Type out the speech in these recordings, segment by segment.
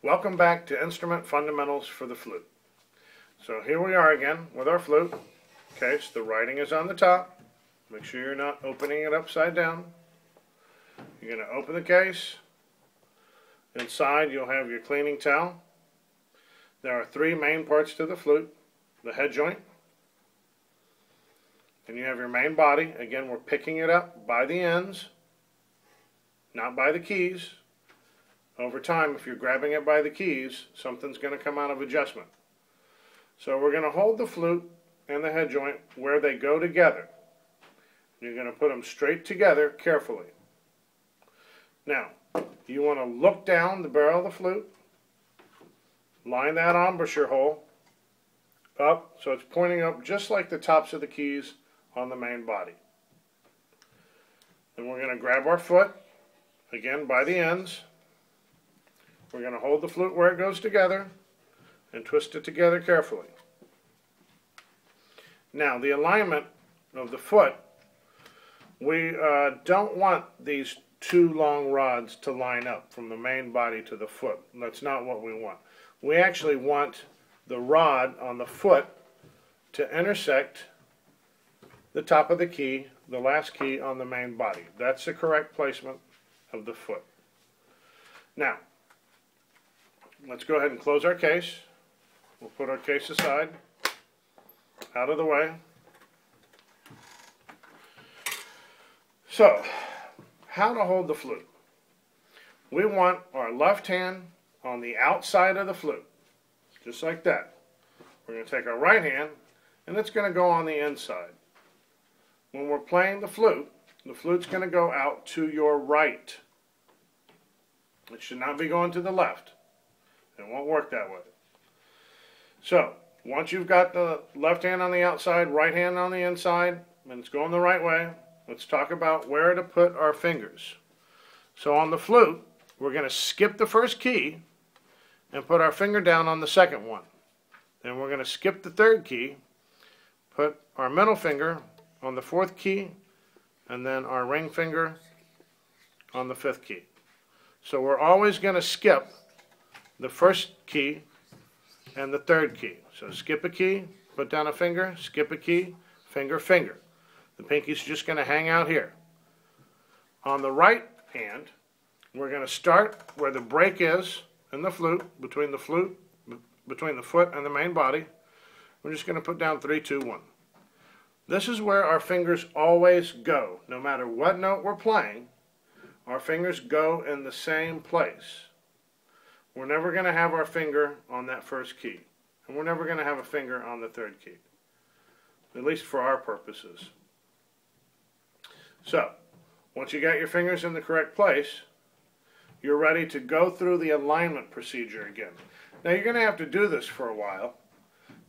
Welcome back to Instrument Fundamentals for the Flute. So here we are again with our flute case. The writing is on the top. Make sure you're not opening it upside down. You're going to open the case. Inside you'll have your cleaning towel. There are three main parts to the flute. The head joint. Then you have your main body. Again, we're picking it up by the ends, not by the keys. Over time, if you're grabbing it by the keys, something's going to come out of adjustment. So we're going to hold the flute and the head joint where they go together. You're going to put them straight together carefully. Now, you want to look down the barrel of the flute, line that embouchure hole up so it's pointing up just like the tops of the keys on the main body. Then we're going to grab our foot, again by the ends. We're going to hold the flute where it goes together and twist it together carefully. Now, the alignment of the foot, we don't want these two long rods to line up from the main body to the foot. That's not what we want. We actually want the rod on the foot to intersect the top of the key, the last key on the main body. That's the correct placement of the foot. Now, let's go ahead and close our case. We'll put our case aside, out of the way. So, how to hold the flute. We want our left hand on the outside of the flute, just like that. We're going to take our right hand, and it's going to go on the inside. When we're playing the flute's going to go out to your right. It should not be going to the left. It won't work that way. So, once you've got the left hand on the outside, right hand on the inside, and it's going the right way, let's talk about where to put our fingers. So on the flute, we're going to skip the first key and put our finger down on the second one. Then we're going to skip the third key, put our middle finger on the fourth key, and then our ring finger on the fifth key. So we're always going to skip the first key and the third key. So skip a key, put down a finger, skip a key, finger, finger. The pinky's just going to hang out here. On the right hand, we're going to start where the break is in the flute, between the foot and the main body. We're just going to put down 3, 2, 1. This is where our fingers always go. No matter what note we're playing, our fingers go in the same place. We're never going to have our finger on that first key. And we're never going to have a finger on the third key. At least for our purposes. So, once you got your fingers in the correct place, you're ready to go through the alignment procedure again. Now you're going to have to do this for a while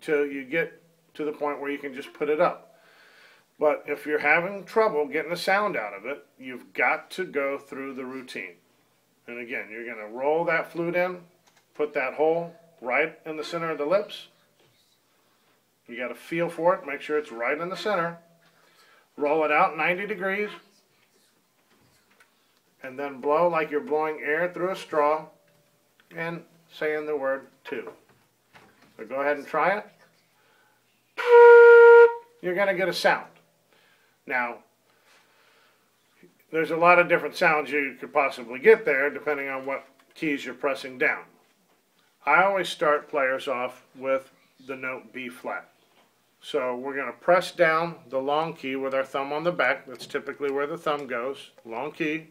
till you get to the point where you can just put it up. But if you're having trouble getting the sound out of it, you've got to go through the routine. And again, you're going to roll that flute in, put that hole right in the center of the lips. You got to feel for it, make sure it's right in the center. Roll it out 90 degrees. And then blow like you're blowing air through a straw and saying the word 2. So go ahead and try it. You're going to get a sound. Now, there's a lot of different sounds you could possibly get there depending on what keys you're pressing down. I always start players off with the note B flat. So we're going to press down the long key with our thumb on the back. That's typically where the thumb goes. Long key.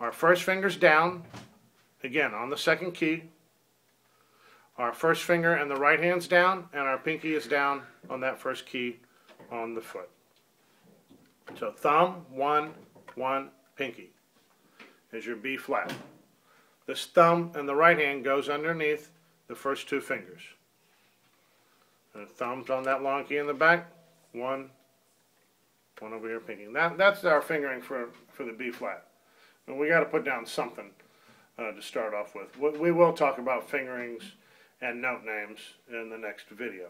Our first finger's down, again on the second key. Our first finger and the right hand's down, and our pinky is down on that first key on the foot. So thumb, 1, 1, pinky is your B flat. This thumb and the right hand goes underneath the first two fingers. And the thumb's on that long key in the back, 1, 1 over here, pinky. That's our fingering for the B flat. And we got to put down something to start off with. We will talk about fingerings and note names in the next video.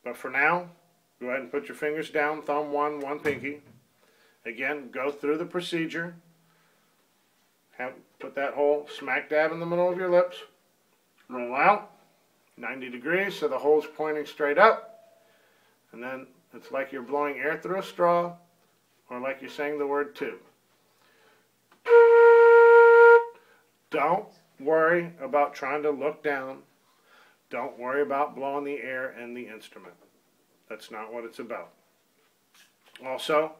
But for now, go ahead and put your fingers down, thumb 1, 1 pinky. Again, go through the procedure. Put that hole smack dab in the middle of your lips. Roll out 90 degrees so the hole's pointing straight up, and then it's like you're blowing air through a straw, or like you're saying the word tube. Don't worry about trying to look down. Don't worry about blowing the air in the instrument. That's not what it's about. Also,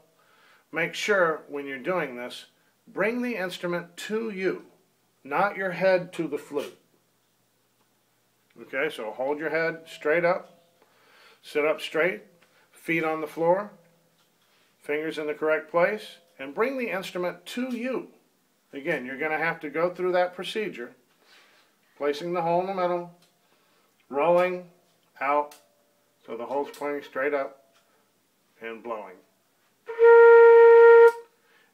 make sure when you're doing this, bring the instrument to you, not your head to the flute. Okay, so hold your head straight up, sit up straight, feet on the floor, fingers in the correct place, and bring the instrument to you. Again, you're going to have to go through that procedure, placing the hole in the middle, rolling out so the hole's pointing straight up, and blowing.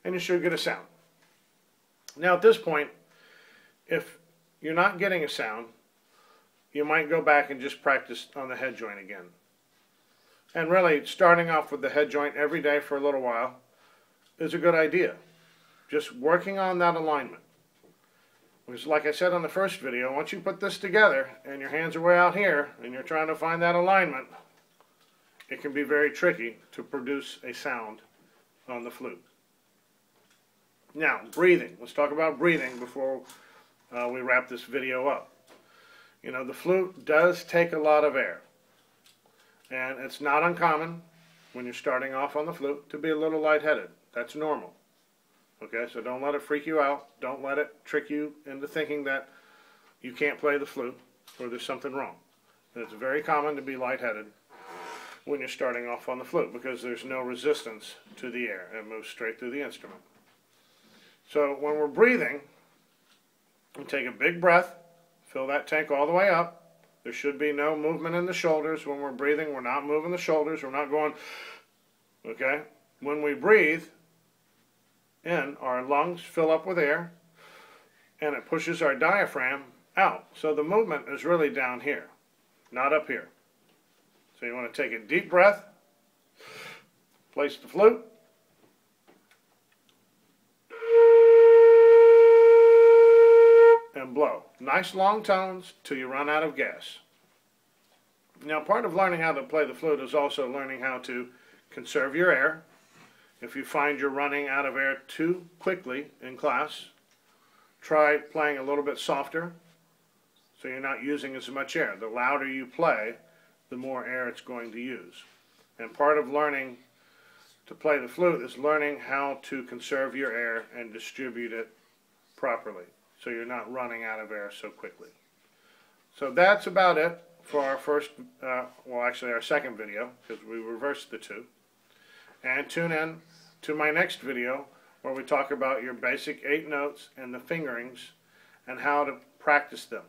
And you should get a sound. Now at this point, if you're not getting a sound, you might go back and just practice on the head joint again. And really, starting off with the head joint every day for a little while is a good idea. Just working on that alignment. Because like I said on the first video, once you put this together and your hands are way out here and you're trying to find that alignment, it can be very tricky to produce a sound on the flute. Now, breathing. Let's talk about breathing before we wrap this video up. You know, the flute does take a lot of air. And it's not uncommon when you're starting off on the flute to be a little lightheaded. That's normal. Okay, so don't let it freak you out. Don't let it trick you into thinking that you can't play the flute or there's something wrong. It's very common to be lightheaded when you're starting off on the flute because there's no resistance to the air. It moves straight through the instrument. So when we're breathing, we take a big breath, fill that tank all the way up. There should be no movement in the shoulders. When we're breathing, we're not moving the shoulders. We're not going, okay? When we breathe in, our lungs fill up with air, and it pushes our diaphragm out. So the movement is really down here, not up here. So you want to take a deep breath, place the flute, and blow. Nice long tones till you run out of gas. Now, part of learning how to play the flute is also learning how to conserve your air. If you find you're running out of air too quickly in class, try playing a little bit softer so you're not using as much air. The louder you play, the more air it's going to use. And part of learning to play the flute is learning how to conserve your air and distribute it properly, so you're not running out of air so quickly. So that's about it for our first, well actually our second video, because we reversed the two. And tune in to my next video where we talk about your basic 8 notes and the fingerings and how to practice them.